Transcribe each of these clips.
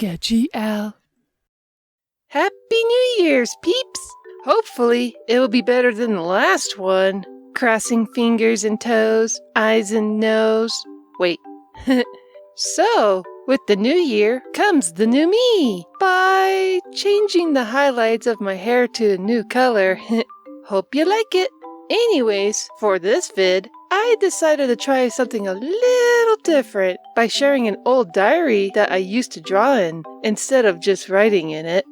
Sketchy Al. Happy New Year's, peeps! Hopefully, it will be better than the last one. Crossing fingers and toes, eyes and nose. Wait. So, with the new year comes the new me. By changing the highlights of my hair to a new color. Hope you like it. Anyways, for this vid, I decided to try something a little different by sharing an old diary that I used to draw in, instead of just writing in it.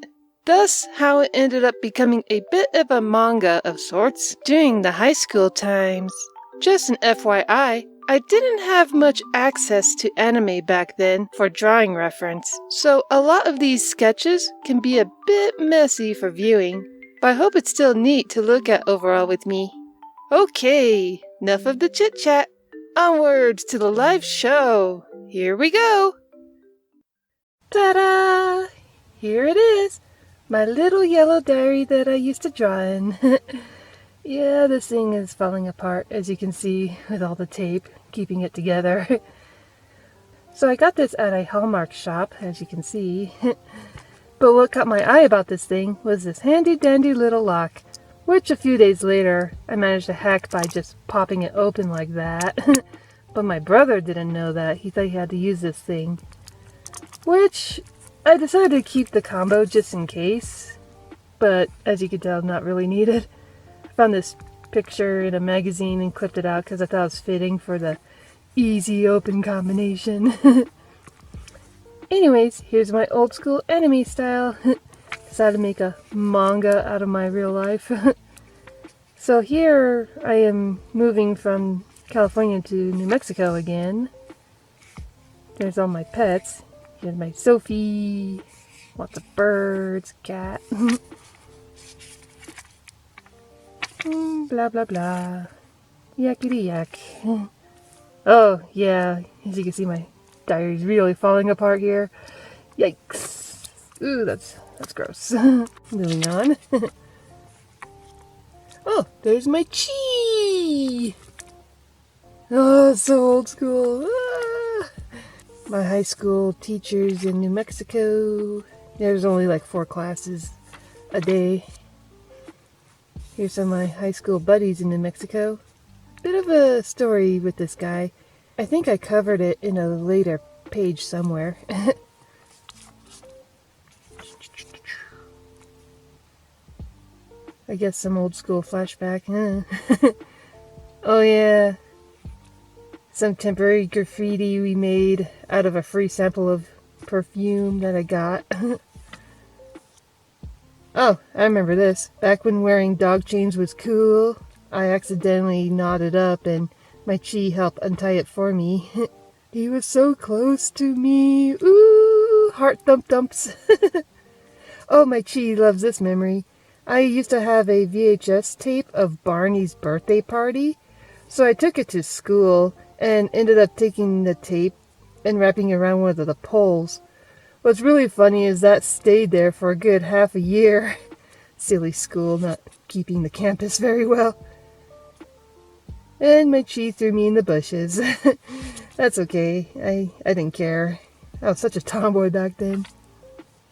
Thus, how it ended up becoming a bit of a manga of sorts during the high school times. Just an FYI, I didn't have much access to anime back then for drawing reference, so a lot of these sketches can be a bit messy for viewing, but I hope it's still neat to look at overall with me. Okay, enough of the chit-chat. Onwards to the live show. Here we go. Ta-da! Here it is. My little yellow diary that I used to draw in. Yeah, this thing is falling apart, as you can see, with all the tape keeping it together. So I got this at a Hallmark shop, as you can see. But what caught my eye about this thing was this handy-dandy little lock, which a few days later I managed to hack by just popping it open like that. But my brother didn't know that. He thought he had to use this thing, which I decided to keep the combo just in case, but as you can tell, not really needed. I found this picture in a magazine and clipped it out because I thought it was fitting for the easy open combination. Anyways, here's my old school anime style. Decided to make a manga out of my real life. So here I am moving from California to New Mexico again. There's all my pets. Here's my Sophie. Lots of birds, cat. Blah blah blah. Yakety yak. Oh yeah, as you can see, my diary's really falling apart here. Yikes. Ooh, that's gross. Moving on. Oh, there's my Chi! Oh, so old school. Ah! My high school teachers in New Mexico. There's only like 4 classes a day. Here's some of my high school buddies in New Mexico. Bit of a story with this guy. I think I covered it in a later page somewhere. I guess some old school flashback, huh? Oh yeah. Some temporary graffiti we made out of a free sample of perfume that I got. Oh, I remember this. Back when wearing dog chains was cool, I accidentally knotted up and my Chi helped untie it for me. He was so close to me. Ooh, heart thump thumps. Oh, my Chi loves this memory. I used to have a VHS tape of Barney's birthday party, so I took it to school and ended up taking the tape and wrapping it around one of the poles. What's really funny is that stayed there for a good half a year. Silly school, not keeping the campus very well. And my Chi threw me in the bushes. That's okay, I didn't care. I was such a tomboy back then.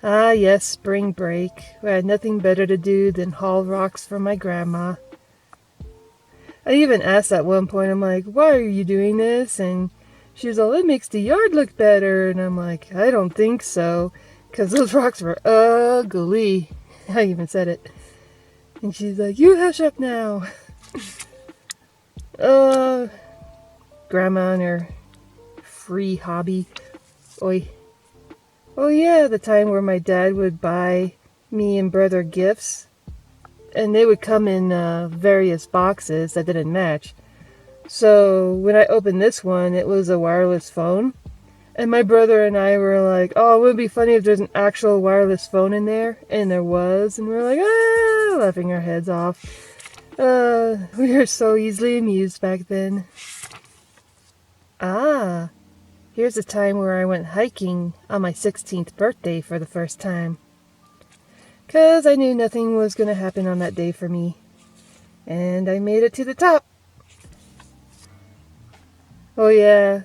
Ah yes, spring break. I had nothing better to do than haul rocks for my grandma. I even asked at one point, I'm like, why are you doing this? And she was all, it makes the yard look better. And I'm like, I don't think so. Because those rocks were ugly. I even said it. And she's like, you hush up now. Grandma and her free hobby. Oi. Oh yeah, the time where my dad would buy me and brother gifts. And they would come in various boxes that didn't match. So when I opened this one, it was a wireless phone. And my brother and I were like, oh, it would be funny if there's an actual wireless phone in there. And there was. And we were like, ah, laughing our heads off. We were so easily amused back then. Ah, here's a time where I went hiking on my 16th birthday for the first time. 'Cause I knew nothing was going to happen on that day for me. And I made it to the top. Oh yeah,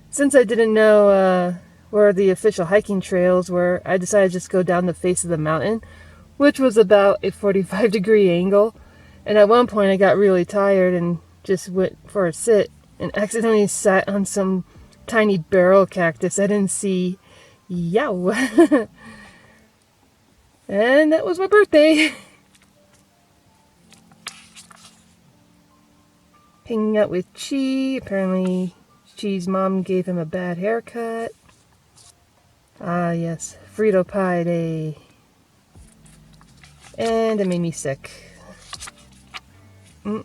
since I didn't know where the official hiking trails were, I decided to just go down the face of the mountain, which was about a 45-degree angle. And at one point I got really tired and just went for a sit and accidentally sat on some tiny barrel cactus I didn't see. Yow! And that was my birthday. Hanging out with Chi. Apparently Chi's mom gave him a bad haircut. Ah yes, Frito pie day. And it made me sick. Chi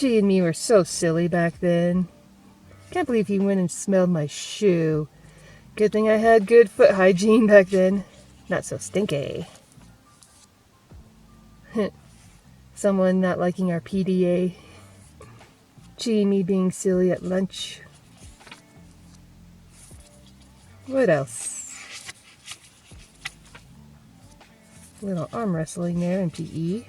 and me were so silly back then. Can't believe he went and smelled my shoe. Good thing I had good foot hygiene back then. Not so stinky. Someone not liking our PDA. Chi and me being silly at lunch. What else? A little arm wrestling there in PE.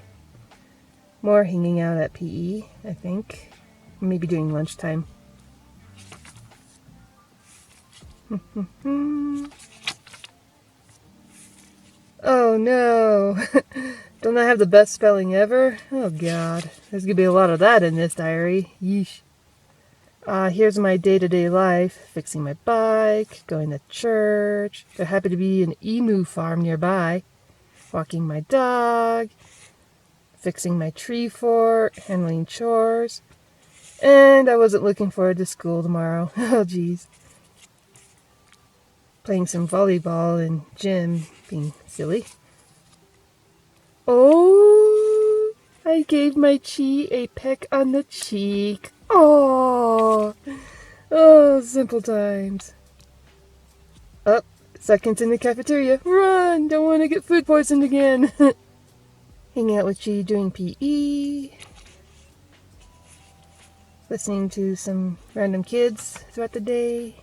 More hanging out at PE, I think. Maybe during lunchtime. Oh no! Don't I have the best spelling ever? Oh god. There's gonna be a lot of that in this diary. Yeesh. Here's my day-to-day life. Fixing my bike, going to church. There happened to be an emu farm nearby. Walking my dog. Fixing my tree fort. Handling chores. And I wasn't looking forward to school tomorrow. Oh jeez. Playing some volleyball in gym. Being silly. Oh, I gave my Chi a peck on the cheek. Oh, simple times. Up, seconds in the cafeteria. Run! Don't want to get food poisoned again. Hanging out with Chi doing PE. Listening to some random kids throughout the day.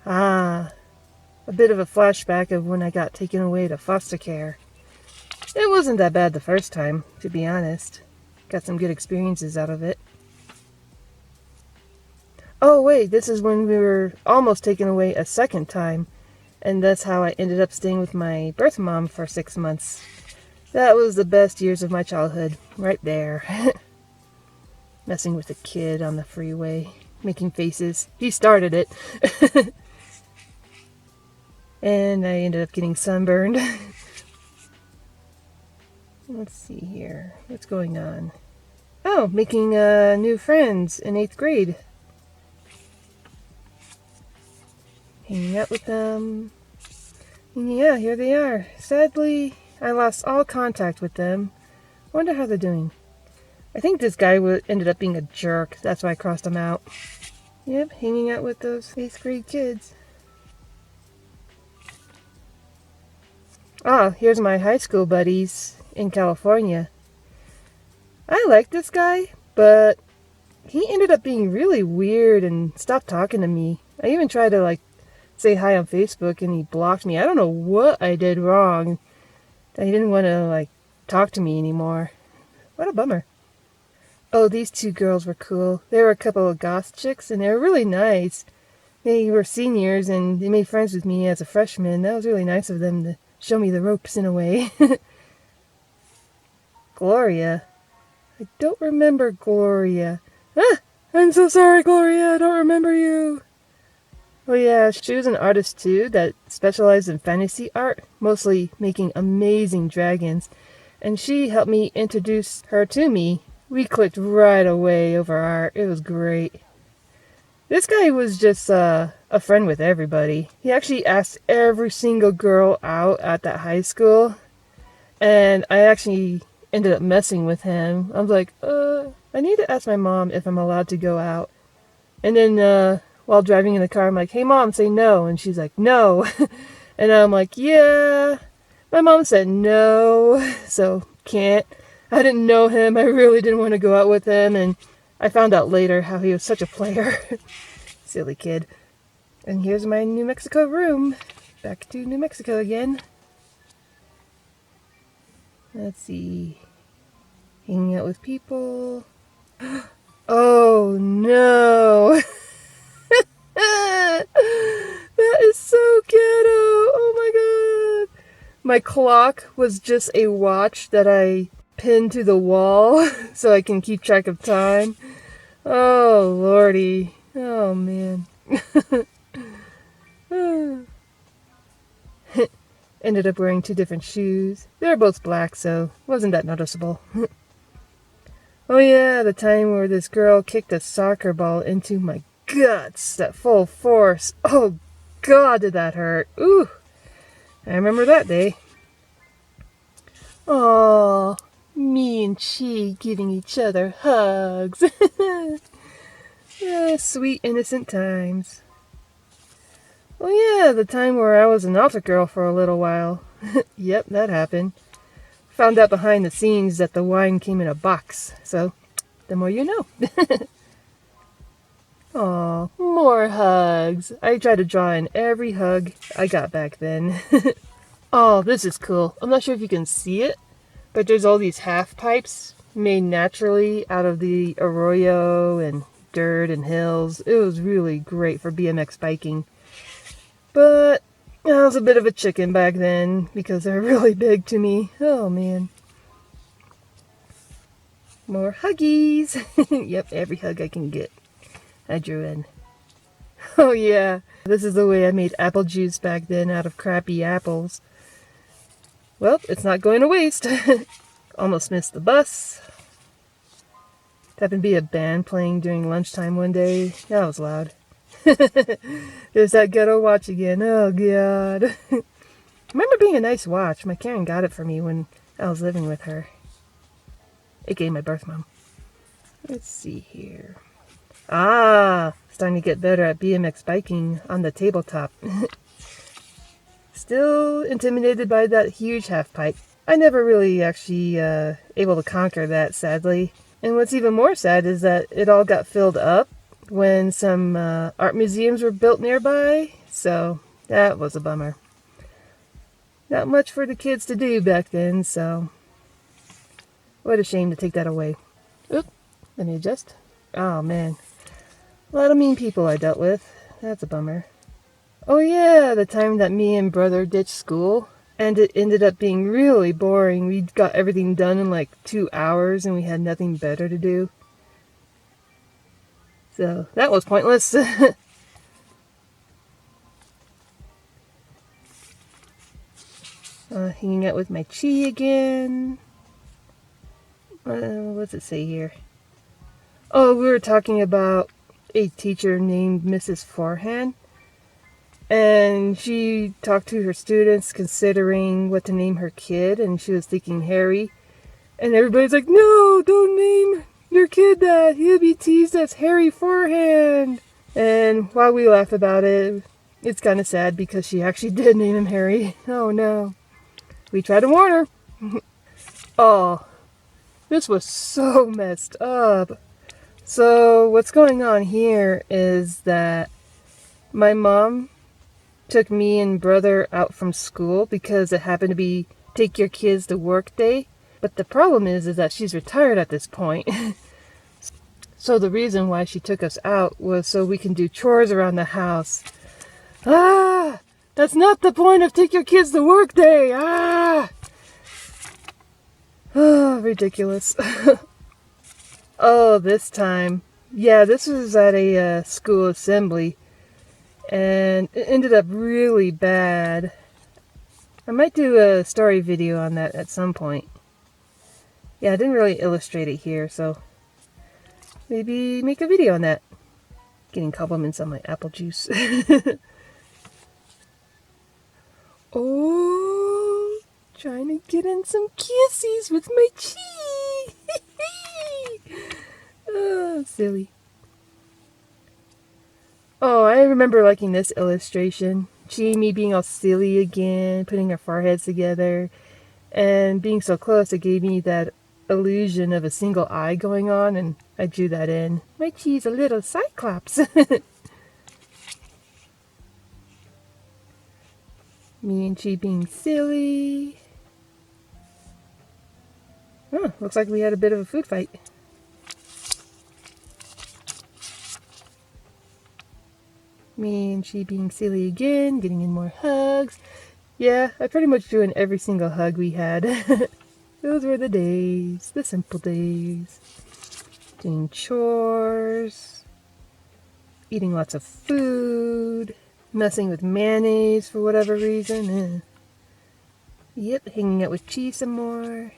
A bit of a flashback of when I got taken away to foster care. It wasn't that bad the first time, to be honest. Got some good experiences out of it. Oh wait, this is when we were almost taken away a second time. And that's how I ended up staying with my birth mom for 6 months. That was the best years of my childhood, right there. Messing with a kid on the freeway, making faces. He started it. And I ended up getting sunburned. Let's see here. What's going on? Oh, making new friends in 8th grade. Hanging out with them. And yeah, here they are. Sadly, I lost all contact with them. Wonder how they're doing. I think this guy ended up being a jerk. That's why I crossed him out. Yep, hanging out with those 8th grade kids. Here's my high school buddies in California. I like this guy, but he ended up being really weird and stopped talking to me. I even tried to say hi on Facebook and he blocked me. I don't know what I did wrong. He didn't want to talk to me anymore. What a bummer. Oh, these two girls were cool. They were a couple of goth chicks and they were really nice. They were seniors and they made friends with me as a freshman. That was really nice of them to show me the ropes in a way. Gloria. I don't remember Gloria. I'm so sorry, Gloria. I don't remember you. Oh yeah, she was an artist too that specialized in fantasy art, mostly making amazing dragons. And she helped me introduce her to me. We clicked right away over art. It was great. This guy was just a friend with everybody. He actually asked every single girl out at that high school. And I actually ended up messing with him. I was like, I need to ask my mom if I'm allowed to go out. And then while driving in the car, I'm like, hey mom, say no. And she's like, no. And I'm like, yeah. My mom said no, so can't. I didn't know him. I really didn't want to go out with him. And I found out later how he was such a player. Silly kid. And here's my New Mexico room. Back to New Mexico again. Let's see. Hanging out with people. Oh no! My clock was just a watch that I pinned to the wall so I can keep track of time. Oh, lordy. Oh, man. Ended up wearing 2 different shoes. They're both black, so wasn't that noticeable. Oh yeah, the time where this girl kicked a soccer ball into my guts at full force. Oh God, did that hurt. Ooh, I remember that day. Oh, me and she giving each other hugs. Yeah, sweet innocent times. Oh yeah, the time where I was an altar girl for a little while. Yep, that happened. Found out behind the scenes that the wine came in a box, so the more you know. Aw, more hugs. I tried to draw in every hug I got back then. Oh, this is cool. I'm not sure if you can see it, but there's all these half pipes made naturally out of the arroyo and dirt and hills. It was really great for BMX biking. But I was a bit of a chicken back then because they're really big to me. Oh man. More huggies. Yep, every hug I can get, I drew in. Oh yeah, this is the way I made apple juice back then out of crappy apples. Well, it's not going to waste. Almost missed the bus. Happened to be a band playing during lunchtime one day. That was loud. There's that ghetto watch again. Oh God. Remember being a nice watch. My Karen got it for me when I was living with her. AKA my birth mom. Let's see here. Ah, starting to get better at BMX biking on the tabletop. Still intimidated by that huge half pipe. I never really actually able to conquer that, sadly. And what's even more sad is that it all got filled up when some art museums were built nearby. So that was a bummer. Not much for the kids to do back then, so what a shame to take that away. Oop, let me adjust. Oh man, a lot of mean people I dealt with. That's a bummer. Oh yeah, the time that me and brother ditched school, and it ended up being really boring. We got everything done in like 2 hours and we had nothing better to do. So that was pointless. Hanging out with my chi again. What's it say here? Oh, we were talking about a teacher named Mrs. Forehand. And she talked to her students considering what to name her kid, and she was thinking Harry. And everybody's like, no, don't name your kid that. He'll be teased as Harry Forehand. And while we laugh about it, it's kind of sad because she actually did name him Harry. Oh no. We tried to warn her. Oh, this was so messed up. So what's going on here is that my mom took me and brother out from school because it happened to be take your kids to work day. But the problem is that she's retired at this point. So the reason why she took us out was so we can do chores around the house. Ah! That's not the point of take your kids to work day! Ah! Oh, ridiculous. Oh, this time. Yeah, this was at a school assembly. And it ended up really bad. I might do a story video on that at some point. Yeah, I didn't really illustrate it here, so maybe make a video on that. Getting compliments on my apple juice. Oh, trying to get in some kissies with my chi. Oh, silly. Oh, I remember liking this illustration. Chi, me being all silly again, putting our foreheads together, and being so close, it gave me that illusion of a single eye going on, and I drew that in. My Chi's a little cyclops. Me and Chi being silly. Oh, looks like we had a bit of a food fight. Me and she being silly again, getting in more hugs. Yeah, I pretty much joined every single hug we had. Those were the days, the simple days. Doing chores, eating lots of food, messing with mayonnaise for whatever reason. Yep, hanging out with Chi some more.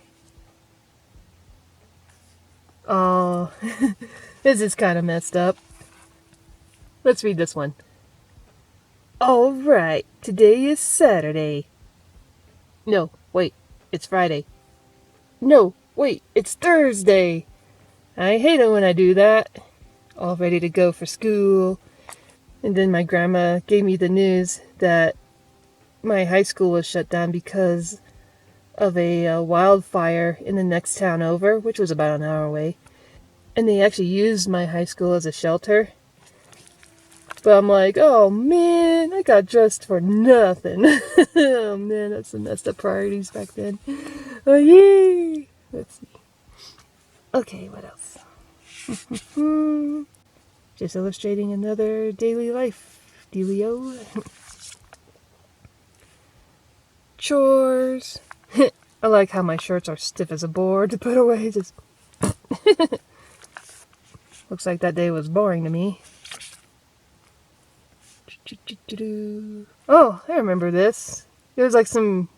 Oh, this is kind of messed up. Let's read this one. Alright, today is Saturday. No, wait, it's Friday. No, wait, it's Thursday. I hate it when I do that. All ready to go for school. And then my grandma gave me the news that my high school was shut down because of a wildfire in the next town over, which was about an hour away. And they actually used my high school as a shelter. But I'm like, oh man, I got dressed for nothing. Oh man, that's some messed up priorities back then. Oh yay! Let's see. Okay, what else? Just illustrating another daily life. Dealio. Chores. I like how my shirts are stiff as a board to put away. Just looks like that day was boring to me. Oh, I remember this. There was like some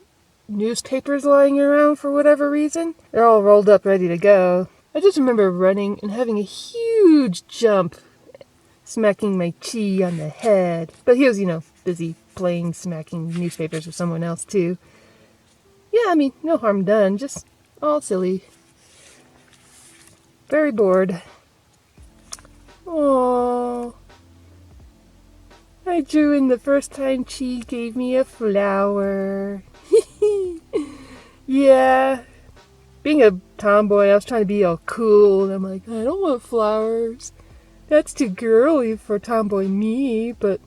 newspapers lying around for whatever reason. They're all rolled up ready to go. I just remember running and having a huge jump, smacking my chi on the head. But he was, busy playing smacking newspapers with someone else too. Yeah, I mean, no harm done, just all silly. Very bored. Aww. I drew in the first time Chi gave me a flower. Yeah. Being a tomboy, I was trying to be all cool, and I'm like, I don't want flowers. That's too girly for tomboy me, but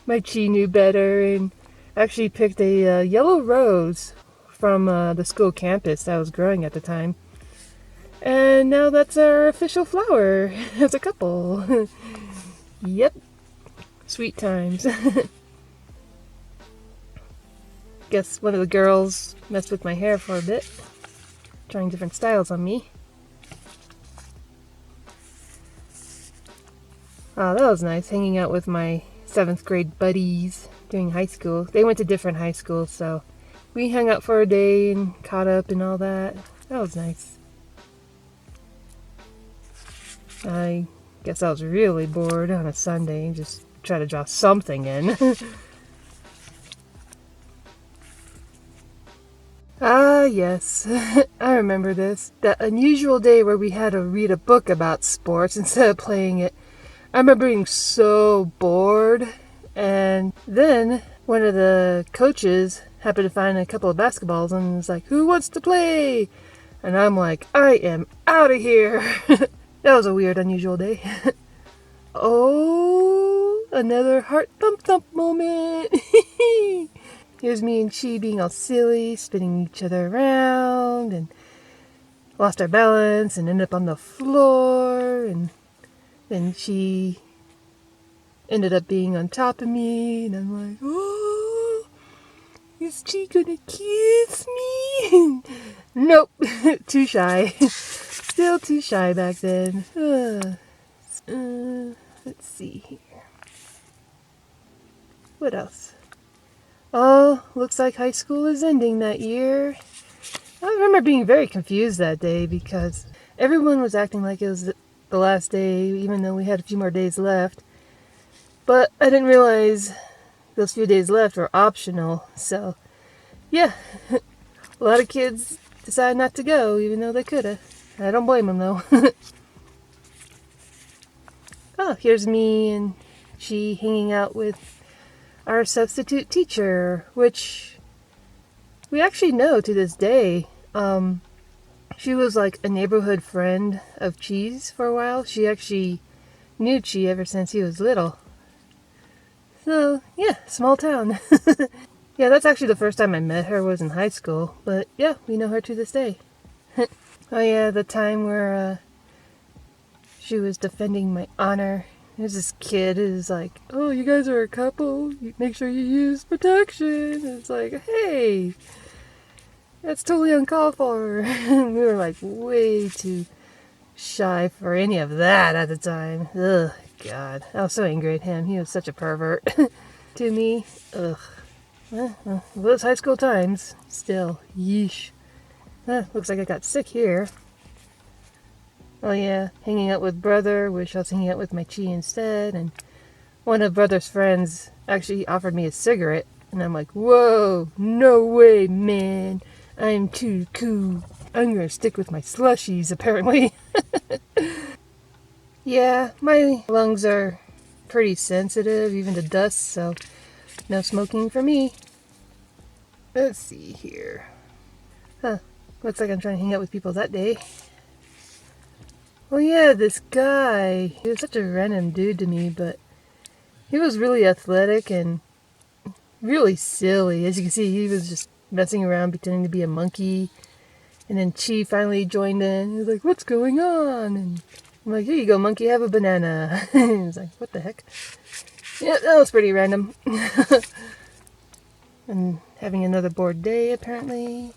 my Chi knew better and actually picked a yellow rose from the school campus that was growing at the time. And now that's our official flower as a couple. Yep. Sweet times. Guess one of the girls messed with my hair for a bit, trying different styles on me. Oh, that was nice, hanging out with my 7th grade buddies during high school. They went to different high schools, so we hung out for a day and caught up and all that. That was nice. I guess I was really bored on a Sunday and just try to draw something in. Ah, yes. I remember this. That unusual day where we had to read a book about sports instead of playing it. I remember being so bored. And then one of the coaches happened to find a couple of basketballs and was like, who wants to play? And I'm like, I am out of here. That was a weird, unusual day. Oh, another heart thump thump moment. Here's me and Chi being all silly, spinning each other around, and lost our balance and ended up on the floor, and then she ended up being on top of me, and I'm like, oh, is Chi gonna kiss me? Nope, too shy. Still too shy back then. Let's see here. What else? Oh, looks like high school is ending that year. I remember being very confused that day because everyone was acting like it was the last day, even though we had a few more days left. But I didn't realize those few days left were optional. So, yeah, a lot of kids decided not to go, even though they could have. I don't blame them, though. Oh, here's me and she hanging out with our substitute teacher, which we actually know to this day. She was like a neighborhood friend of Chi's for a while. She actually knew Chi ever since he was little. So, yeah, small town. Yeah, that's actually the first time I met her was in high school. But yeah, we know her to this day. Oh yeah, the time where she was defending my honor There's this kid who's like, oh, you guys are a couple. Make sure you use protection. It's like, hey, that's totally uncalled for. We were like way too shy for any of that at the time. Ugh, God. I was so angry at him. He was such a pervert to me. Ugh. Well, those high school times. Still, yeesh. Looks like I got sick here. Oh yeah, hanging out with brother. Wish I was hanging out with my chi instead. And one of brother's friends actually offered me a cigarette. And I'm like, whoa, no way, man. I'm too cool. I'm gonna stick with my slushies, apparently. Yeah, my lungs are pretty sensitive, even to dust, so no smoking for me. Let's see here. Huh, looks like I'm trying to hang out with people that day. Well, yeah, this guy, he was such a random dude to me, but he was really athletic and really silly. As you can see, he was just messing around, pretending to be a monkey. And then Chi finally joined in. He was like, what's going on? And I'm like, here you go, monkey, have a banana. He was like, what the heck? Yeah, that was pretty random. And having another bored day, apparently.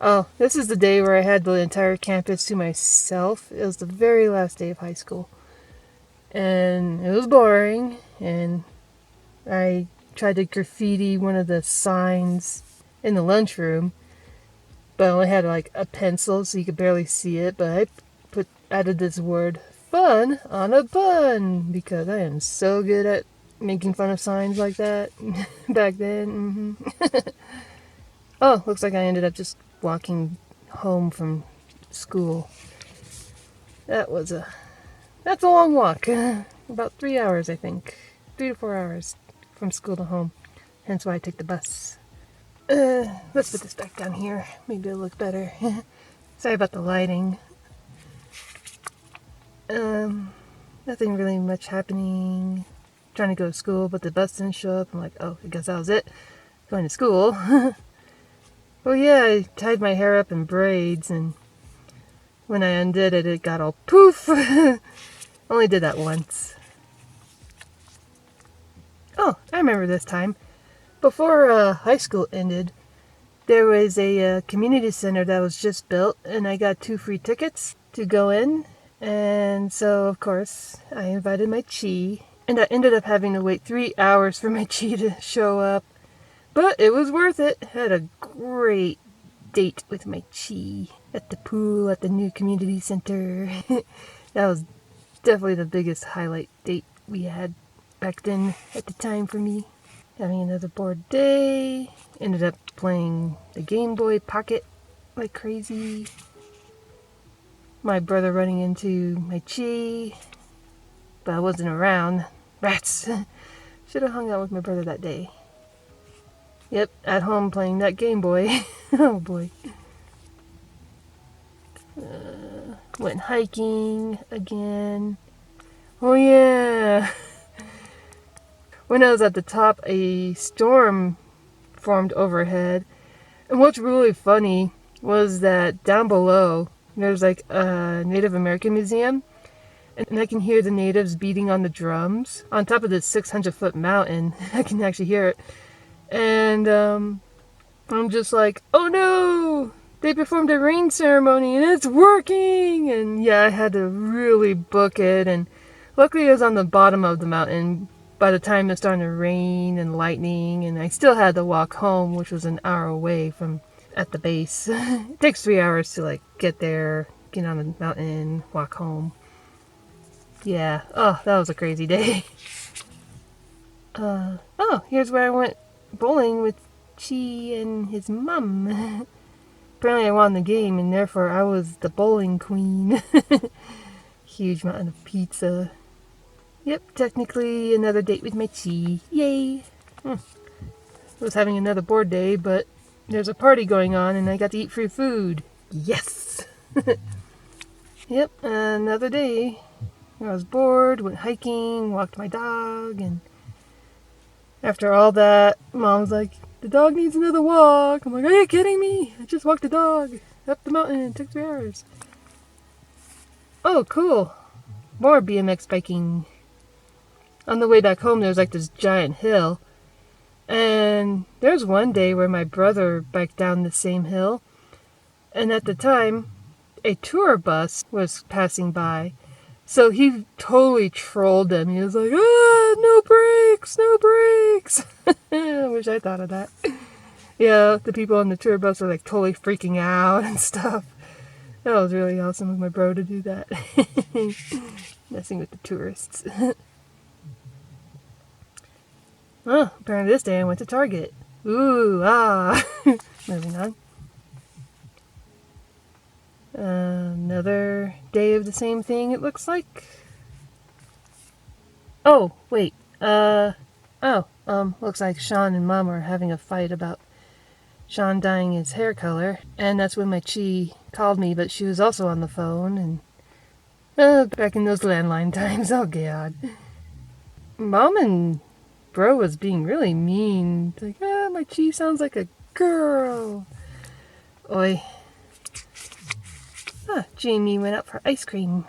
Oh, this is the day where I had the entire campus to myself. It was the very last day of high school. And it was boring. And I tried to graffiti one of the signs in the lunchroom. But I only had like a pencil so you could barely see it. But I added this word, fun, on a bun. Because I am so good at making fun of signs like that back then. Oh, looks like I ended up just walking home from school. That's a long walk. About 3 hours, I think. 3 to 4 hours from school to home. Hence why I take the bus. Let's put this back down here. Maybe it'll look better. Sorry about the lighting. Nothing really much happening. Trying to go to school, but the bus didn't show up. I'm like, oh, I guess that was it. Going to school. Well, yeah, I tied my hair up in braids, and when I undid it, it got all poof. Only did that once. Oh, I remember this time. Before high school ended, there was a community center that was just built, and I got 2 free tickets to go in. And so, of course, I invited my chi, and I ended up having to wait 3 hours for my chi to show up. But it was worth it. I had a great date with my chi at the pool at the new community center. That was definitely the biggest highlight date we had back then at the time for me. Having another bored day. Ended up playing the Game Boy Pocket like crazy. My brother running into my chi, but I wasn't around. Rats. Should have hung out with my brother that day. Yep, at home playing that Game Boy. Oh boy. Went hiking again. Oh yeah. When I was at the top, a storm formed overhead. And what's really funny was that down below, there's like a Native American museum. And I can hear the natives beating on the drums. On top of this 600-foot mountain, I can actually hear it. And I'm just like, oh no! They performed a rain ceremony and it's working! And yeah, I had to really book it. And luckily it was on the bottom of the mountain by the time it was starting to rain and lightning. And I still had to walk home, which was an hour away from at the base. It takes 3 hours to like get there, get on the mountain, walk home. Yeah, oh, that was a crazy day. Oh, here's where I went bowling with Chi and his mom. Apparently I won the game and therefore I was the bowling queen. Huge mountain of pizza. Yep, technically another date with my Chi. Yay! I was having another bored day, but there's a party going on and I got to eat free food. Yes! Yep, another day. I was bored, went hiking, walked my dog, and after all that, Mom's like, the dog needs another walk. I'm like, are you kidding me? I just walked the dog up the mountain. It took 3 hours. Oh, cool. More BMX biking. on the way back home, there was like this giant hill. And there was one day where my brother biked down the same hill. And at the time, a tour bus was passing by. So he totally trolled them. He was like, no brakes, no brakes. I wish I thought of that. Yeah, the people on the tour bus were like totally freaking out and stuff. That was really awesome of my bro to do that. Messing with the tourists. Oh, apparently this day I went to Target. Ooh, ah. Moving on. Another day of the same thing, it looks like. Oh, wait. Looks like Sean and Mom are having a fight about Sean dyeing his hair color. And that's when my Chi called me, but she was also on the phone. And back in those landline times, oh God. Mom and Bro was being really mean. Like, my Chi sounds like a girl. Oi. Jamie went out for ice cream.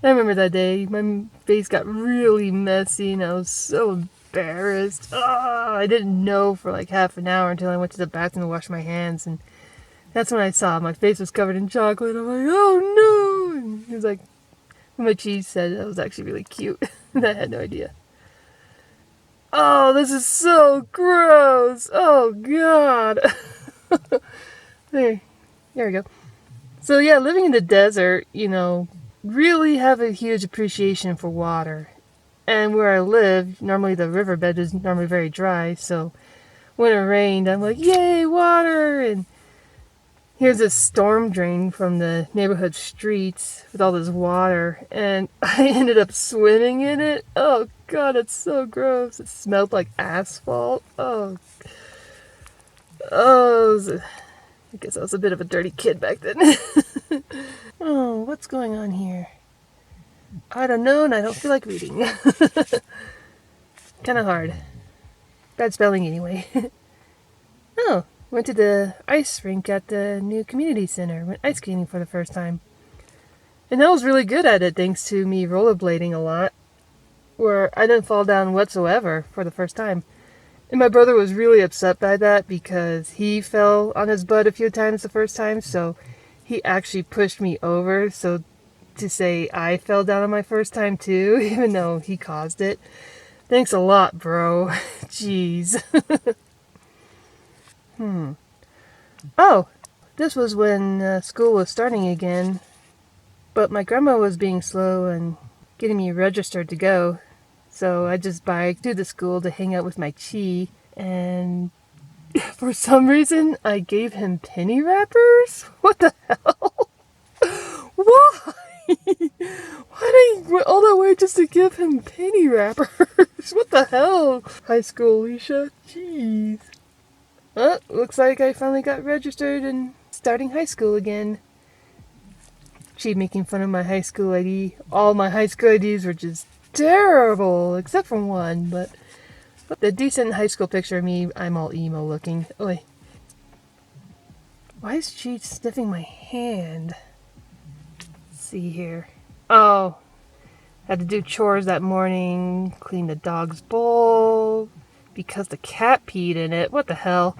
I remember that day. My face got really messy and I was so embarrassed. I didn't know for like half an hour until I went to the bathroom to wash my hands. And that's when I saw my face was covered in chocolate. I'm like, oh no! And he was like, my cheese said that was actually really cute. And I had no idea. Oh, this is so gross. Oh God. There we go. So yeah, living in the desert, really have a huge appreciation for water. And where I live, normally the riverbed is normally very dry, so when it rained, I'm like, yay, water! And here's a storm drain from the neighborhood streets with all this water, and I ended up swimming in it. Oh God, it's so gross. It smelled like asphalt. I guess I was a bit of a dirty kid back then. Oh, what's going on here? I don't know, and I don't feel like reading. Kind of hard. Bad spelling anyway. Oh, went to the ice rink at the new community center. Went ice skating for the first time. And I was really good at it thanks to me rollerblading a lot, where I didn't fall down whatsoever for the first time. And my brother was really upset by that because he fell on his butt a few times the first time, so he actually pushed me over, so to say I fell down on my first time too, even though he caused it. Thanks a lot, bro. Jeez. Oh, this was when school was starting again, but my grandma was being slow and getting me registered to go, so I just biked to the school to hang out with my Chi, and for some reason, I gave him penny wrappers? What the hell? Why? Why did I went all that way just to give him penny wrappers? What the hell? High school, Alicia. Jeez. Looks like I finally got registered and starting high school again. She making fun of my high school ID. All my high school IDs were just terrible, except for one, but the decent high school picture of me, I'm all emo looking. Oi. Why is she sniffing my hand? Let's see here. Oh. Had to do chores that morning. Clean the dog's bowl. Because the cat peed in it. What the hell?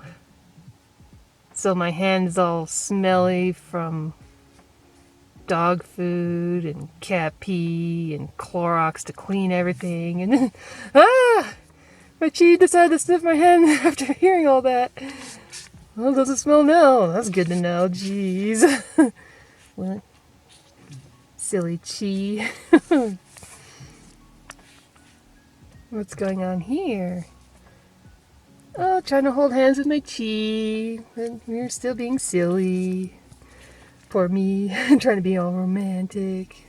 So my hand's all smelly from dog food and cat pee and Clorox to clean everything. And then, my Chi decided to sniff my hand after hearing all that. Well, does it smell now? That's good to know. Jeez. What? Silly Chi. What's going on here? Oh, trying to hold hands with my Chi. And we're still being silly. Poor me. Trying to be all romantic.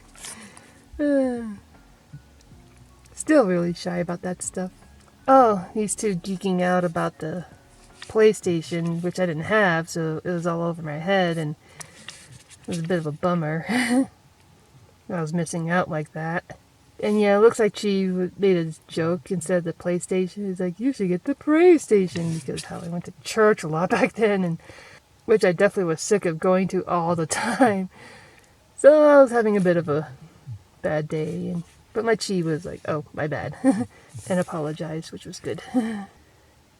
Still really shy about that stuff. Oh, these two geeking out about the PlayStation, which I didn't have, so it was all over my head, and it was a bit of a bummer. I was missing out like that. And yeah, it looks like she made a joke instead of the PlayStation. It's like, you should get the PlayStation, because how I went to church a lot back then, and which I definitely was sick of going to all the time. So I was having a bit of a bad day, and But my chi was like, oh, my bad, and apologized, which was good.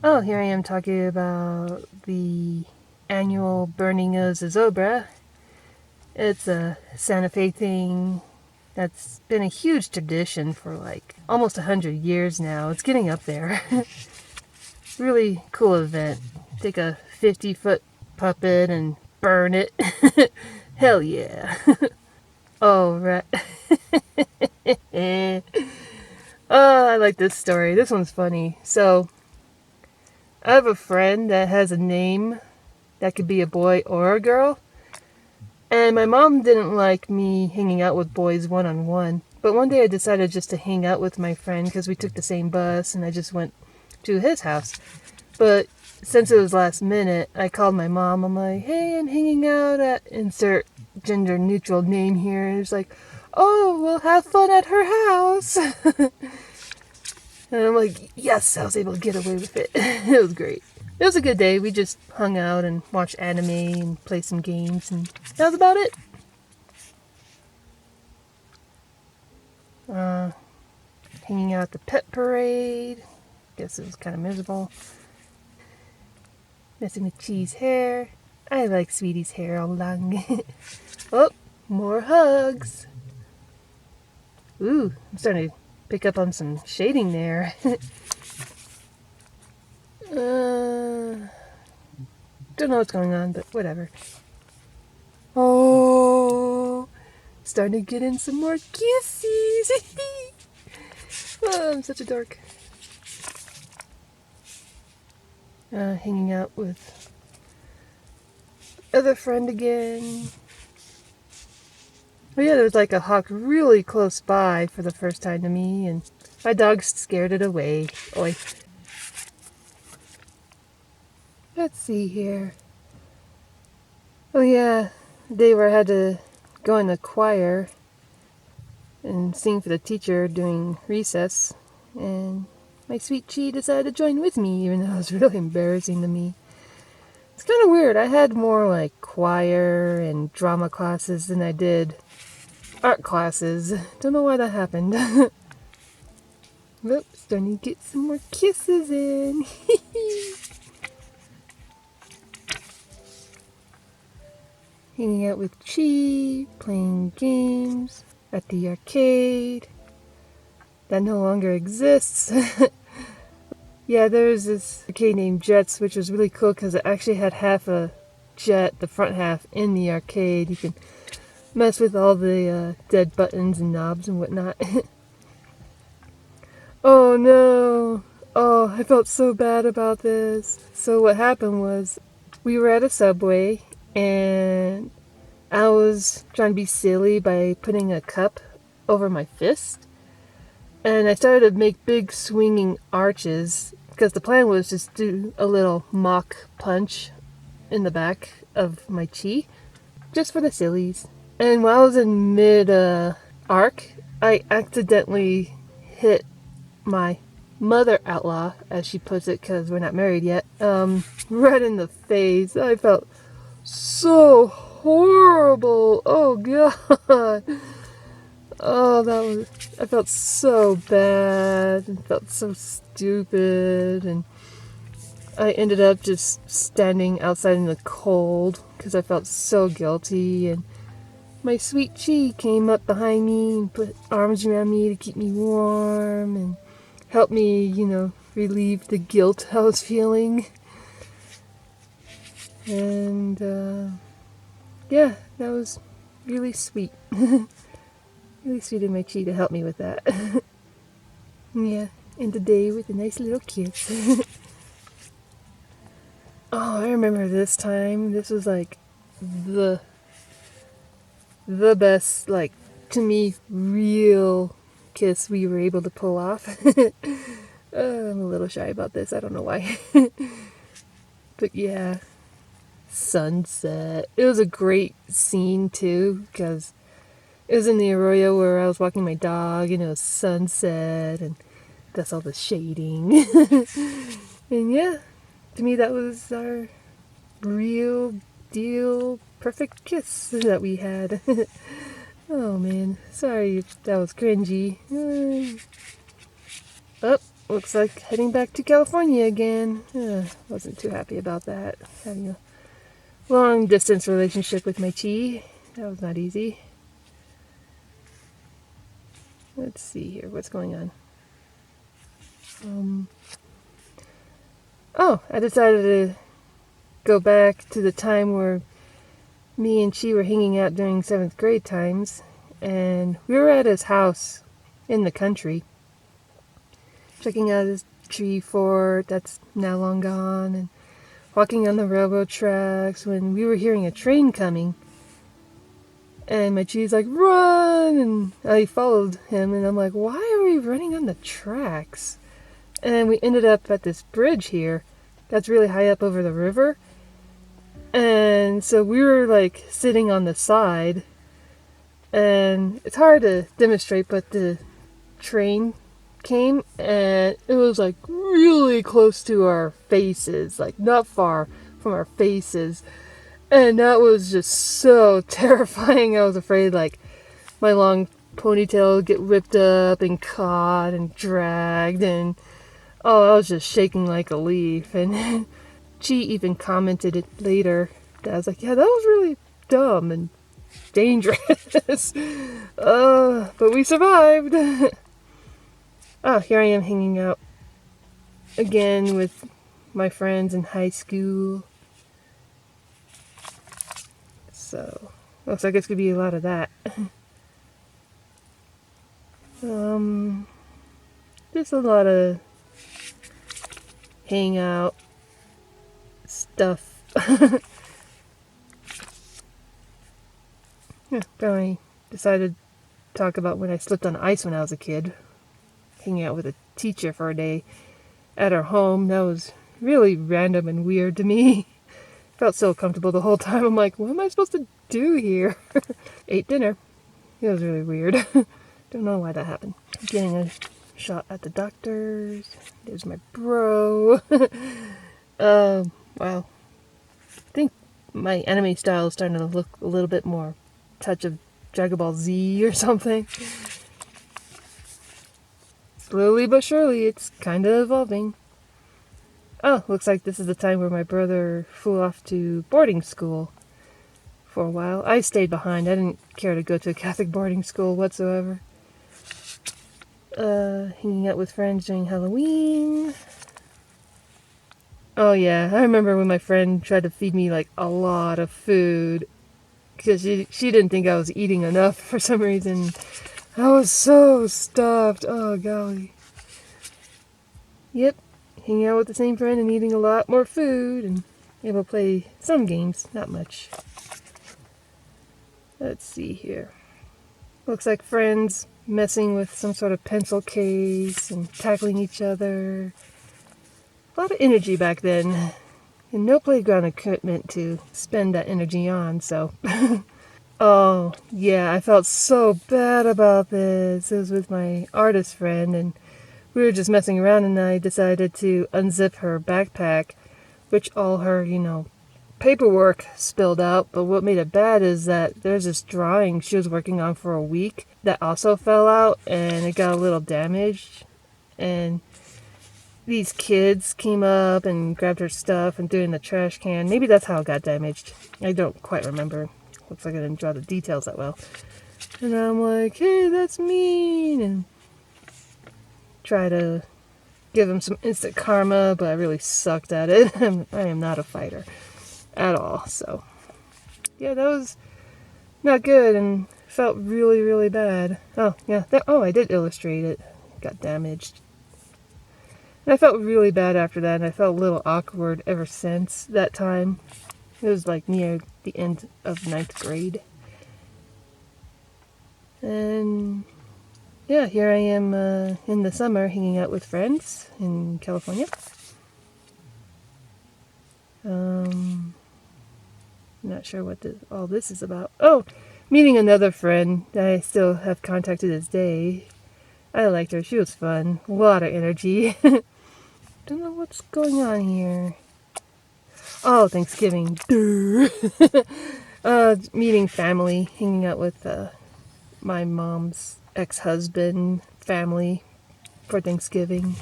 Oh, here I am talking about the annual burning of Zozobra. It's a Santa Fe thing that's been a huge tradition for like almost 100 years now. It's getting up there. Really cool event. Take a 50-foot puppet and burn it. Hell yeah. Oh, right. Oh, I like this story. This one's funny. So, I have a friend that has a name that could be a boy or a girl. And my mom didn't like me hanging out with boys one-on-one. But one day I decided just to hang out with my friend because we took the same bus and I just went to his house. But since it was last minute, I called my mom. I'm like, hey, I'm hanging out at insert gender neutral name here. And it's like, oh, we'll have fun at her house. And I'm like, yes, I was able to get away with it. It was great. It was a good day. We just hung out and watched anime and played some games, and that was about it. Hanging out at the pet parade. Guess it was kind of miserable. Messing with Chi's hair. I like Sweetie's hair all long. Oh, more hugs. Ooh, I'm starting to pick up on some shading there. Don't know what's going on, but whatever. Oh, starting to get in some more kisses. Oh, I'm such a dork. Hanging out with other friend again. Oh yeah, there was like a hawk really close by for the first time to me, and my dog scared it away. Oi. Let's see here. Oh yeah, the day where I had to go in the choir and sing for the teacher during recess, and my sweet Chi decided to join with me, even though it was really embarrassing to me. It's kind of weird. I had more like choir and drama classes than I did art classes. Don't know why that happened. But starting to get some more kisses in. Hanging out with Chi, playing games at the arcade that no longer exists. Yeah, there's this arcade named Jets, which was really cool because it actually had half a jet, the front half, in the arcade. You can mess with all the dead buttons and knobs and whatnot. Oh no! Oh, I felt so bad about this. So what happened was, we were at a Subway, and I was trying to be silly by putting a cup over my fist. And I started to make big swinging arches, because the plan was just do a little mock punch in the back of my chi, just for the sillies. And while I was in mid arc, I accidentally hit my mother outlaw, as she puts it, because we're not married yet, right in the face. I felt so horrible. Oh god. Oh, I felt so bad and felt so stupid, and I ended up just standing outside in the cold because I felt so guilty, and my sweet Chi came up behind me and put arms around me to keep me warm and help me, relieve the guilt I was feeling. And, yeah, that was really sweet. Really sweet of my Chi to help me with that. Yeah, end the day with a nice little kiss. Oh, I remember this time. This was like the best, like, to me, real kiss we were able to pull off. I'm a little shy about this. I don't know why. But yeah, sunset. It was a great scene too, because it was in the arroyo where I was walking my dog, and it was sunset, and that's all the shading. And yeah, to me that was our real deal perfect kiss that we had. Oh man, sorry if that was cringy. Oh, looks like heading back to California again. Wasn't too happy about that. Having a long distance relationship with my chi. That was not easy. Let's see here, what's going on? I decided to go back to the time where me and Chi were hanging out during 7th grade times, and we were at his house in the country, checking out his tree fort that's now long gone, and walking on the railroad tracks when we were hearing a train coming. And my Chi's like, run! And I followed him, and I'm like, why are we running on the tracks? And we ended up at this bridge here that's really high up over the river. And so we were like sitting on the side, and it's hard to demonstrate, but the train came and it was like really close to our faces, like not far from our faces. And that was just so terrifying. I was afraid like my long ponytail would get whipped up and caught and dragged, and I was just shaking like a leaf. And she even commented it later. I was like, yeah, that was really dumb and dangerous. But we survived. Here I am hanging out again with my friends in high school. So, looks like it's gonna be a lot of that. Just a lot of hangout stuff. Finally decided to talk about when I slipped on ice when I was a kid. Hanging out with a teacher for a day at her home. That was really random and weird to me. Felt so comfortable the whole time. I'm like, what am I supposed to do here? Ate dinner. It was really weird. Don't know why that happened. Getting a shot at the doctor's. There's my bro. Wow. I think my anime style is starting to look a little bit more touch of Dragon Ball Z or something. Slowly but surely, it's kind of evolving. Looks like this is the time where my brother flew off to boarding school for a while. I stayed behind. I didn't care to go to a Catholic boarding school whatsoever. Hanging out with friends during Halloween. Oh yeah, I remember when my friend tried to feed me like a lot of food because she didn't think I was eating enough for some reason. I was so stuffed. Oh golly. Yep, hanging out with the same friend and eating a lot more food and able to play some games, not much. Let's see here. Looks like friends messing with some sort of pencil case and tackling each other. A lot of energy back then. And no playground equipment to spend that energy on, so. Oh, yeah, I felt so bad about this. It was with my artist friend, and we were just messing around, and I decided to unzip her backpack, which all her, paperwork spilled out. But what made it bad is that there's this drawing she was working on for a week that also fell out, and it got a little damaged. And these kids came up and grabbed her stuff and threw it in the trash can. Maybe that's how it got damaged. I don't quite remember. Looks like I didn't draw the details that well. And I'm like, hey, that's mean. And try to give him some instant karma, but I really sucked at it. I am not a fighter at all. So, yeah, that was not good and felt really, really bad. Oh, yeah. I did illustrate it. Got damaged. And I felt really bad after that, and I felt a little awkward ever since that time. It was like near the end of 9th grade. And yeah, here I am in the summer hanging out with friends in California. Not sure what all this is about. Oh, meeting another friend that I still have contact to this day. I liked her. She was fun. A lot of energy. Don't know what's going on here. Oh, Thanksgiving. Meeting family, hanging out with my mom's ex-husband family for Thanksgiving.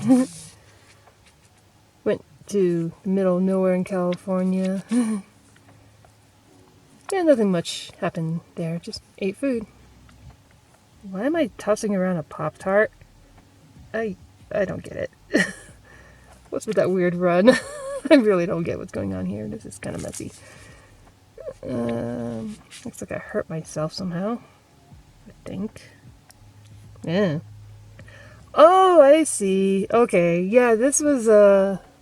Went to the middle of nowhere in California. Yeah, nothing much happened there. Just ate food. Why am I tossing around a Pop-Tart? I don't get it. What's with that weird run? I really don't get what's going on here. This is kind of messy. Looks like I hurt myself somehow. I think. Yeah. Oh, I see. Okay. Yeah, this was,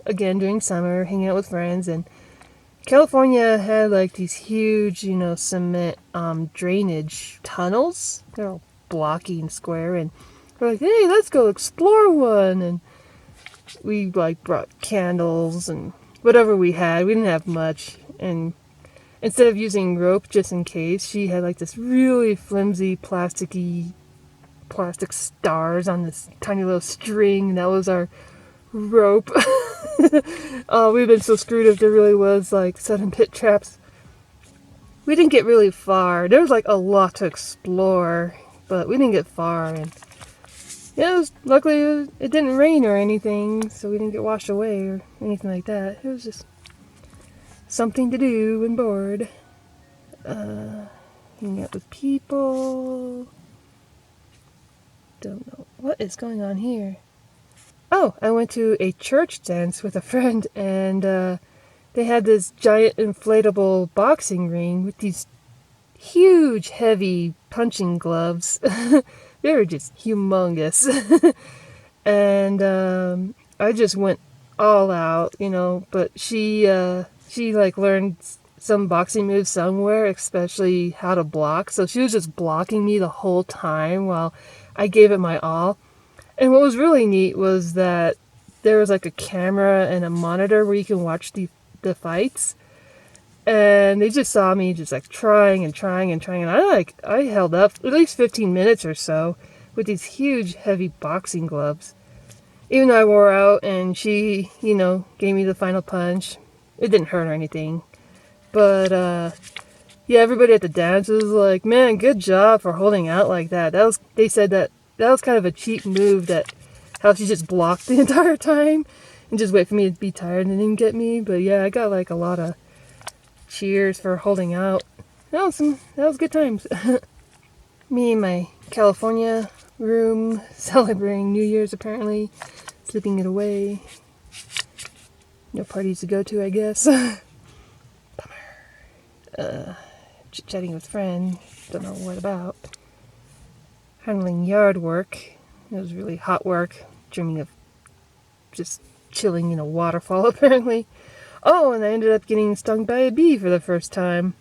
again, during summer, hanging out with friends, and California had, like, these huge, cement, drainage tunnels. They're all blocky and square, and we're like, hey, let's go explore one, and we, like, brought candles and whatever we had. We didn't have much, and instead of using rope just in case, she had, like, this really flimsy, plastic stars on this tiny little string, and that was our rope. We've been so screwed if there really was, like, sudden pit traps. We didn't get really far. There was, like, a lot to explore, but we didn't get far, and yeah, luckily it didn't rain or anything, so we didn't get washed away or anything like that. It was just something to do when bored. Hanging out with people. Don't know what is going on here. Oh, I went to a church dance with a friend, and they had this giant inflatable boxing ring with these huge, heavy punching gloves. They were just humongous. And I just went all out, but she like learned some boxing moves somewhere, especially how to block. So she was just blocking me the whole time while I gave it my all. And what was really neat was that there was like a camera and a monitor where you can watch the fights. And they just saw me just like trying and trying and trying. And I held up at least 15 minutes or so with these huge, heavy boxing gloves. Even though I wore out and she, gave me the final punch. It didn't hurt or anything. But, yeah, everybody at the dance was like, man, good job for holding out like that. They said that was kind of a cheap move, that how she just blocked the entire time and just wait for me to be tired and then get me. But yeah, I got like a lot of cheers for holding out. That was good times. Me in my California room, celebrating New Year's apparently, sleeping it away. No parties to go to, I guess. Bummer. Chit-chatting with friends, don't know what about. Handling yard work. It was really hot work. Dreaming of just chilling in a waterfall, apparently. Oh, and I ended up getting stung by a bee for the first time.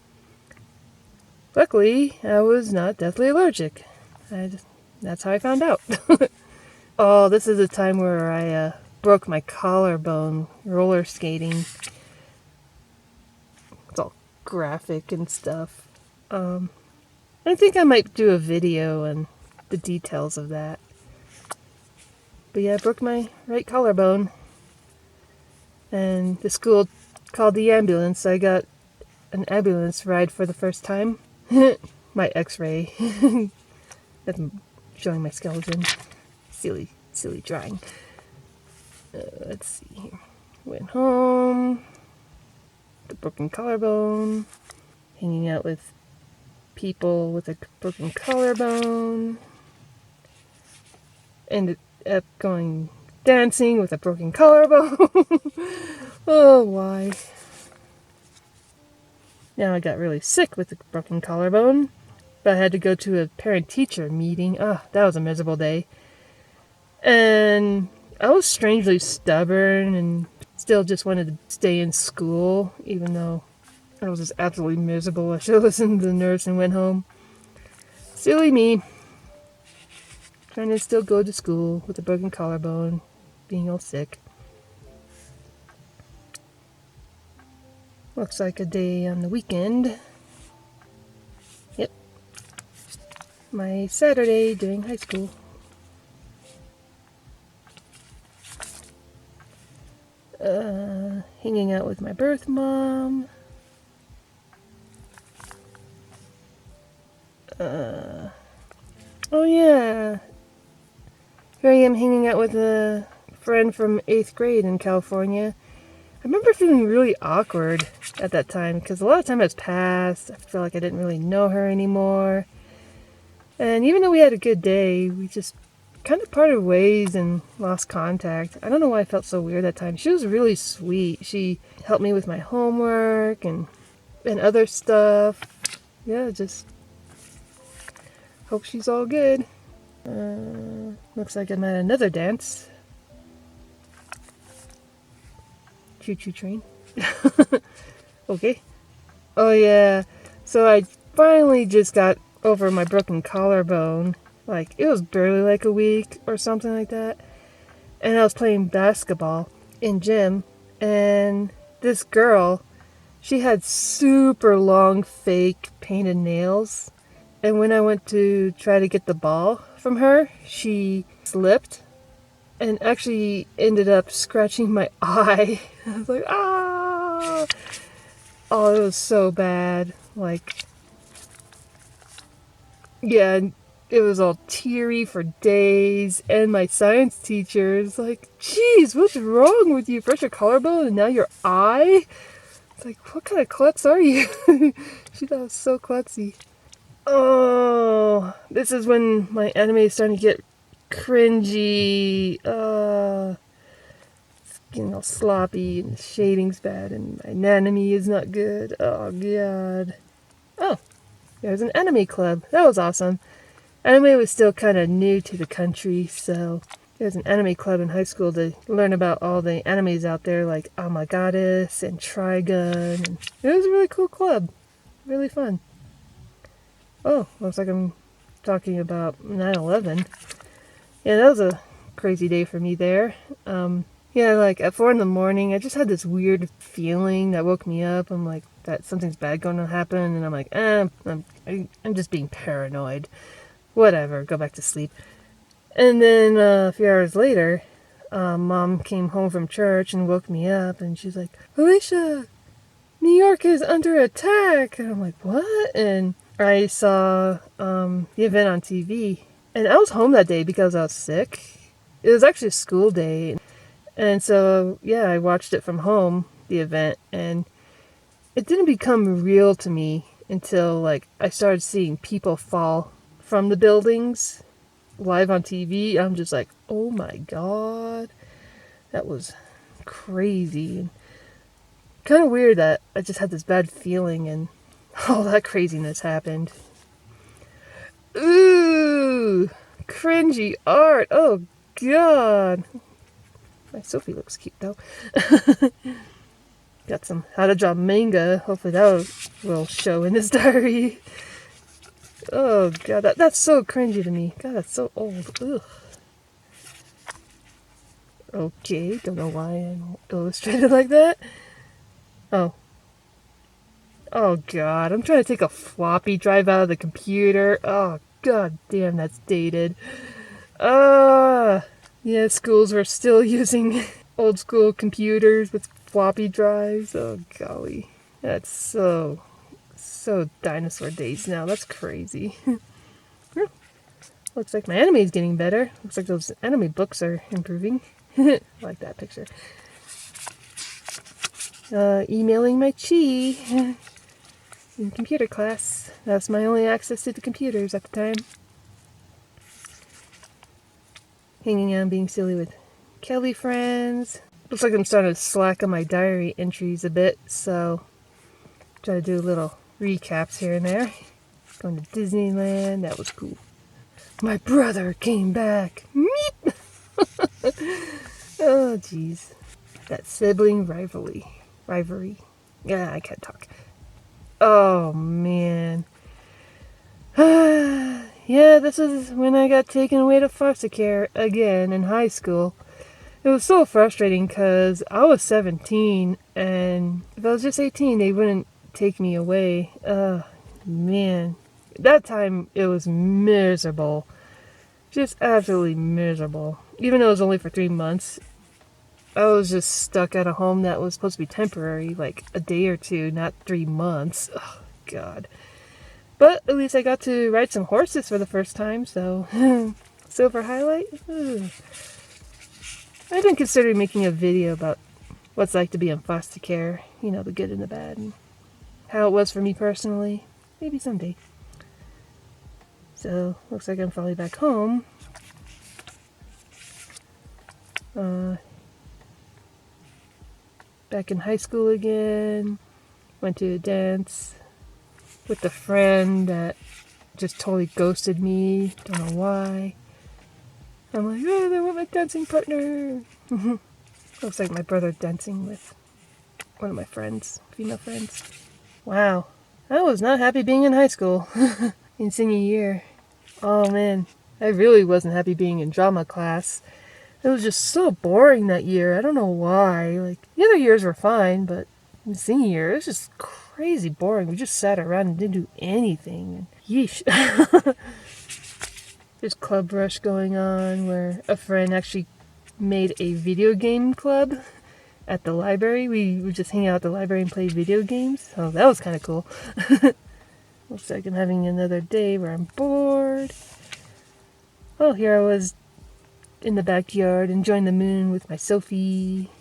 Luckily, I was not deathly allergic. That's how I found out. Oh, this is a time where I broke my collarbone roller skating. It's all graphic and stuff. I think I might do a video on the details of that. But yeah, I broke my right collarbone. And the school called the ambulance. I got an ambulance ride for the first time. My x-ray. That's showing my skeleton. Silly drawing. Let's see here. Went home. The broken collarbone. Hanging out with people with a broken collarbone. Ended up going dancing with a broken collarbone. Oh, why? Now I got really sick with a broken collarbone. But I had to go to a parent-teacher meeting. Oh, that was a miserable day. And I was strangely stubborn and still just wanted to stay in school, even though I was just absolutely miserable. I should have listened to the nurse and went home. Silly me. Trying to still go to school with a broken collarbone, being all sick. Looks like a day on the weekend. Yep. My Saturday during high school. Hanging out with my birth mom. Oh yeah, here I am hanging out with a friend from 8th grade in California. I remember feeling really awkward at that time because a lot of time has passed. I feel like I didn't really know her anymore. And even though we had a good day, we just kind of parted ways and lost contact. I don't know why I felt so weird that time. She was really sweet. She helped me with my homework and other stuff. Yeah, just hope she's all good. Looks like I'm at another dance. Choo choo train. Okay. Oh yeah. So I finally just got over my broken collarbone. Like it was barely like a week or something like that. And I was playing basketball in gym, and this girl, she had super long fake painted nails. And when I went to try to get the ball from her, she slipped and actually ended up scratching my eye. I was like, ah! Oh, it was so bad. Like, yeah, and it was all teary for days. And my science teacher is like, geez, what's wrong with you? First your collarbone and now your eye? It's like, what kind of klutz are you? She thought I was so klutzy. Oh, this is when my anime is starting to get cringy. It's getting all sloppy and the shading's bad and my anatomy is not good. Oh, God. Oh, there's an anime club. That was awesome. Anime was still kind of new to the country, so there's an anime club in high school to learn about all the animes out there, like Oh My Goddess and Trigun. And it was a really cool club. Really fun. Oh, looks like I'm talking about 9/11. Yeah, that was a crazy day for me there. Yeah, like at 4 in the morning, I just had this weird feeling that woke me up. I'm like, that something's bad going to happen, and I'm like, I'm just being paranoid. Whatever, go back to sleep. And then a few hours later, Mom came home from church and woke me up, and she's like, Alicia, New York is under attack. And I'm like, what? And I saw the event on TV. And I was home that day because I was sick. It was actually a school day. And so, yeah, I watched it from home, the event. And it didn't become real to me until, like, I started seeing people fall from the buildings live on TV. I'm just like, oh my God. That was crazy. And kind of weird that I just had this bad feeling and all that craziness happened. Ooh, cringy art. Oh, God. My Sophie looks cute, though. Got some how to draw manga. Hopefully that will show in his diary. Oh, God. That's so cringy to me. God, that's so old. Ugh. Okay, don't know why I'm illustrated like that. Oh. Oh, God. I'm trying to take a floppy drive out of the computer. Oh, God damn, that's dated. Yeah, schools were still using old school computers with floppy drives. Oh, golly. That's so dinosaur days now. That's crazy. Looks like my anime is getting better. Looks like those anime books are improving. I like that picture. Emailing my chi in computer class. That's my only access to the computers at the time. Hanging out, being silly with Kelly friends. Looks like I'm starting to slack on my diary entries a bit, so try to do little recaps here and there. Going to Disneyland, that was cool. My brother came back. Meep! Oh, jeez. That sibling rivalry. Yeah, I can't talk. Oh, man. Yeah, this is when I got taken away to foster care again in high school. It was so frustrating because I was 17, and if I was just 18, they wouldn't take me away. Man. That time, it was miserable. Just absolutely miserable. Even though it was only for 3 months, I was just stuck at a home that was supposed to be temporary, like a day or two, not 3 months. Oh, God. But at least I got to ride some horses for the first time, so silver highlight. Ooh. I've been considering making a video about what it's like to be in foster care, you know, the good and the bad, and how it was for me personally. Maybe someday. So, looks like I'm finally back home. Back in high school again. Went to a dance with a friend that just totally ghosted me. Don't know why. I'm like, oh, they want my dancing partner. Looks like my brother dancing with one of my friends, female friends. Wow. I was not happy being in high school in senior year. Oh man, I really wasn't happy being in drama class. It was just so boring that year. I don't know why. Like, the other years were fine, but in senior year, it was just crazy boring. We just sat around and didn't do anything. Yeesh. There's Club Rush going on, where a friend actually made a video game club at the library. We would just hang out at the library and play video games. So that was kind of cool. Looks like I'm having another day where I'm bored. Oh, here I was in the backyard enjoying the moon with my Sophie.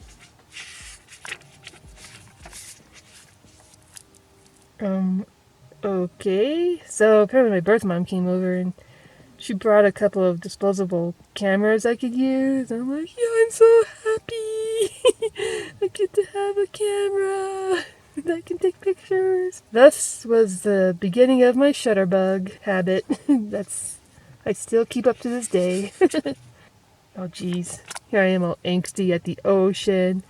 Okay. So apparently my birth mom came over and she brought a couple of disposable cameras I could use. I'm like, yeah, I'm so happy. I get to have a camera and I can take pictures. Thus was the beginning of my shutterbug habit. I still keep up to this day. Oh geez, here I am all angsty at the ocean.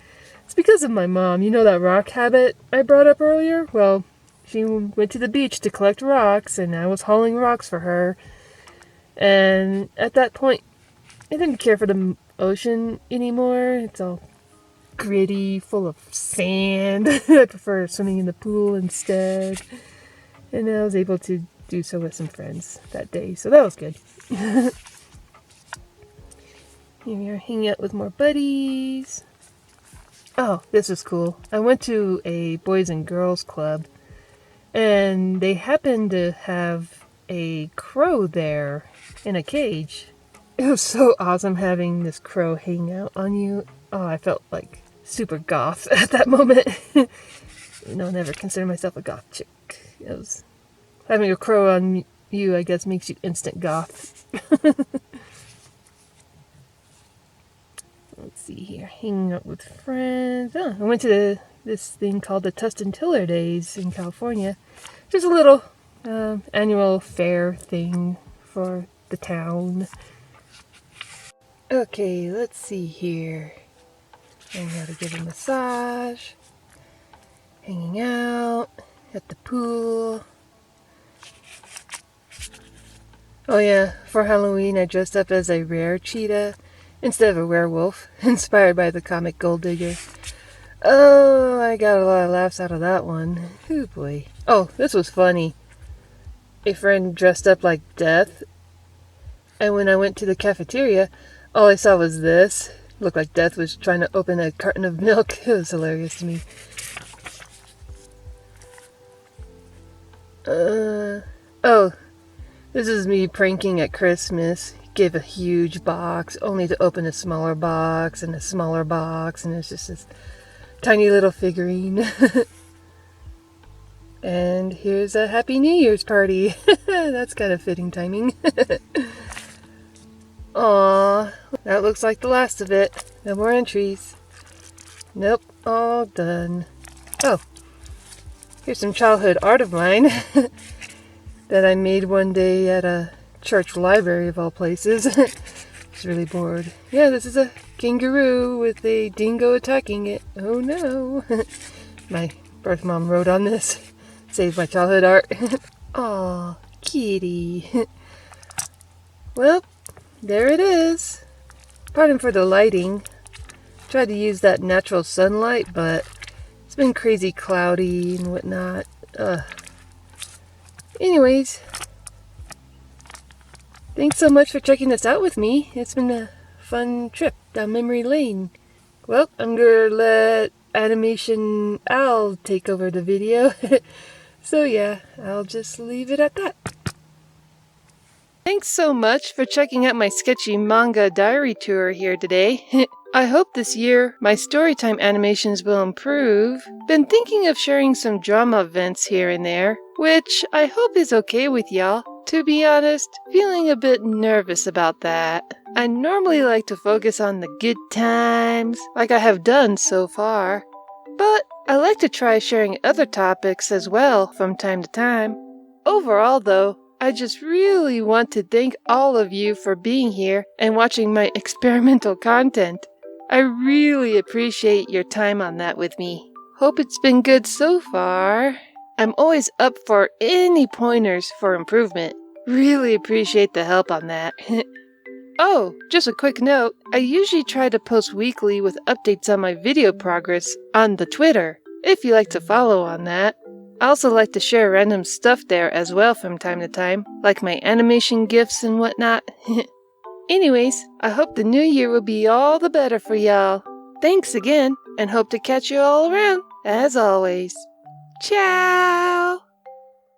It's because of my mom. You know that rock habit I brought up earlier? Well, she went to the beach to collect rocks and I was hauling rocks for her. And at that point, I didn't care for the ocean anymore. It's all gritty, full of sand. I prefer swimming in the pool instead. And I was able to do so with some friends that day, so that was good. Here we are hanging out with more buddies. Oh, this was cool. I went to a boys and girls club, and they happened to have a crow there in a cage. It was so awesome having this crow hang out on you. Oh, I felt like super goth at that moment. No, never consider myself a goth chick. It was having a crow on you, I guess, makes you instant goth. Let's see here, hanging out with friends. Oh, I went to this thing called the Tustin Tiller Days in California. Just a little annual fair thing for the town. Okay, let's see here. I'm going to give a massage. Hanging out at the pool. Oh yeah, for Halloween I dressed up as a rare cheetah instead of a werewolf, inspired by the comic Gold Digger. Oh, I got a lot of laughs out of that one. Oh boy. Oh, this was funny. A friend dressed up like Death, and when I went to the cafeteria, all I saw was this. Looked like Death was trying to open a carton of milk. It was hilarious to me. Oh, this is me pranking at Christmas. Give a huge box, only to open a smaller box and a smaller box, and it's just this tiny little figurine. And here's a Happy New Year's party. That's kind of fitting timing. Aww, that looks like the last of it. No more entries. Nope, all done. Oh, here's some childhood art of mine that I made one day at a church library of all places. I was really bored. Yeah, this is a kangaroo with a dingo attacking it. Oh no. My birth mom wrote on this. Saved my childhood art. Aw, kitty. Well, there it is. Pardon for the lighting. Tried to use that natural sunlight, but it's been crazy cloudy and whatnot. Anyways, thanks so much for checking this out with me. It's been a fun trip down memory lane. Well, I'm gonna let Animation Al take over the video. So yeah, I'll just leave it at that. Thanks so much for checking out my sketchy manga diary tour here today. I hope this year my storytime animations will improve. Been thinking of sharing some drama events here and there, which I hope is okay with y'all. To be honest, feeling a bit nervous about that. I normally like to focus on the good times, like I have done so far. But I like to try sharing other topics as well from time to time. Overall though, I just really want to thank all of you for being here and watching my experimental content. I really appreciate your time on that with me. Hope it's been good so far. I'm always up for any pointers for improvement. Really appreciate the help on that. Oh, just a quick note. I usually try to post weekly with updates on my video progress on the Twitter, if you like to follow on that. I also like to share random stuff there as well from time to time, like my animation gifs and whatnot. Anyways, I hope the new year will be all the better for y'all. Thanks again, and hope to catch you all around, as always. Ciao!